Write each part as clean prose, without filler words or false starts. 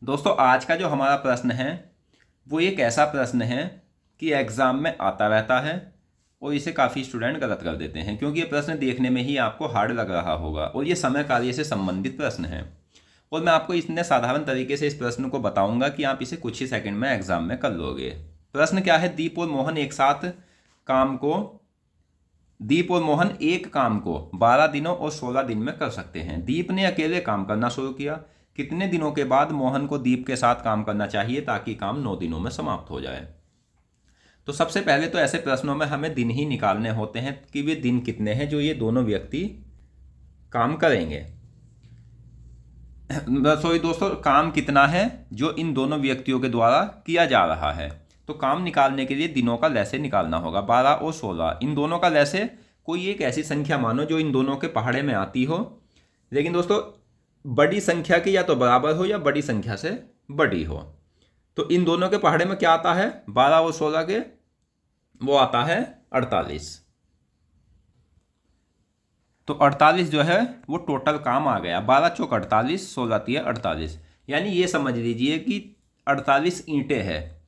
दोस्तों आज का जो हमारा प्रश्न है वो एक ऐसा प्रश्न है कि एग्ज़ाम में आता रहता है और इसे काफ़ी स्टूडेंट गलत कर देते हैं, क्योंकि ये प्रश्न देखने में ही आपको हार्ड लग रहा होगा और ये समय कार्य से संबंधित प्रश्न है। और मैं आपको इतने साधारण तरीके से इस प्रश्न को बताऊंगा कि आप इसे कुछ ही सेकंड में एग्जाम में कर लोगे। प्रश्न क्या है? दीप और मोहन एक काम को 12 दिनों और 16 दिन में कर सकते हैं। दीप ने अकेले काम करना शुरू किया। कितने दिनों के बाद मोहन को दीप के साथ काम करना चाहिए ताकि काम 9 दिनों में समाप्त हो जाए? तो सबसे पहले तो ऐसे प्रश्नों में हमें दिन ही निकालने होते हैं कि वे दिन कितने हैं जो ये दोनों व्यक्ति काम करेंगे। सॉरी दोस्तों, काम कितना है जो इन दोनों व्यक्तियों के द्वारा किया जा रहा है। तो काम निकालने के लिए दिनों का लैसे निकालना होगा। 12 और 16 इन दोनों का लैसे कोई एक ऐसी संख्या मानो जो इन दोनों के पहाड़े में आती हो, लेकिन दोस्तों बड़ी संख्या की या तो बराबर हो या बड़ी संख्या से बड़ी हो। तो इन दोनों के पहाड़े में क्या आता है? 12 और 16 के वो आता है 48। तो 48 जो है वो टोटल काम आ गया। 12 चौक 48, 16 तिया 48, यानी ये समझ लीजिए कि 48 ईंटें हैं।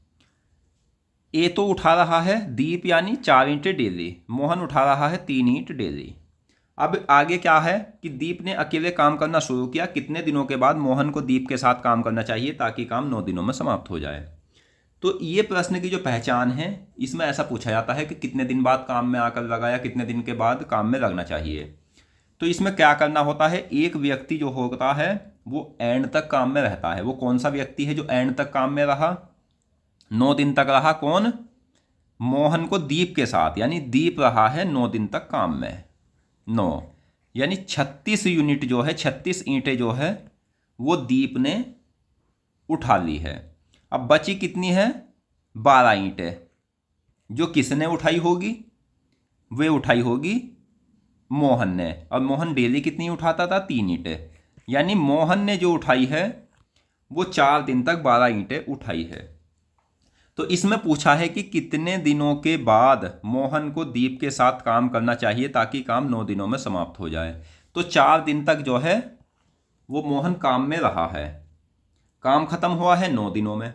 ए तो उठा रहा है दीप, यानी 4 ईंटें डेली। मोहन उठा रहा है 3 ईंट डेली। अब आगे क्या है कि दीप ने अकेले काम करना शुरू किया। कितने दिनों के बाद मोहन को दीप के साथ काम करना चाहिए ताकि काम 9 दिनों में समाप्त हो जाए? तो ये प्रश्न की जो पहचान है, इसमें ऐसा पूछा जाता है कि कितने दिन बाद काम में आकर लगा या कितने दिन के बाद काम में लगना चाहिए। तो इसमें क्या करना होता है? एक व्यक्ति जो होता है वो एंड तक काम में रहता है। वो कौन सा व्यक्ति है जो एंड तक काम में रहा? 9 दिन तक रहा। कौन? मोहन को दीप के साथ, यानी दीप रहा है 9 दिन तक काम में। 9 यानी 36 यूनिट जो है, 36 ईंटें जो है वो दीप ने उठा ली है। अब बची कितनी है? 12 ईंटें, जो किसने उठाई होगी? वे उठाई होगी मोहन ने। और मोहन डेली कितनी उठाता था? 3 ईंटें। यानी मोहन ने जो उठाई है वो 4 दिन तक 12 ईंटें उठाई है। तो इसमें पूछा है कि कितने दिनों के बाद मोहन को दीप के साथ काम करना चाहिए ताकि काम 9 दिनों में समाप्त हो जाए। तो 4 दिन तक जो है वो मोहन काम में रहा है। काम खत्म हुआ है 9 दिनों में।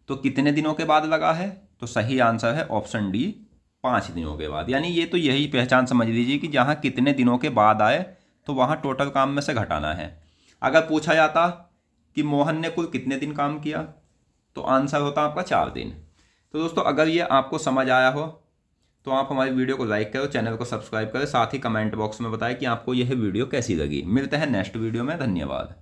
तो कितने दिनों के बाद लगा है? तो सही आंसर है ऑप्शन डी, 5 दिनों के बाद। यानी ये तो यही पहचान समझ लीजिए कि जहाँ कितने दिनों के बाद आए तो वहाँ टोटल काम में से घटाना है। अगर पूछा जाता कि मोहन ने कुल कितने दिन काम किया तो आंसर होता आपका 4 दिन। तो दोस्तों अगर ये आपको समझ आया हो तो आप हमारी वीडियो को लाइक करो, चैनल को सब्सक्राइब करें, साथ ही कमेंट बॉक्स में बताएं कि आपको यह वीडियो कैसी लगी। मिलते हैं नेक्स्ट वीडियो में। धन्यवाद।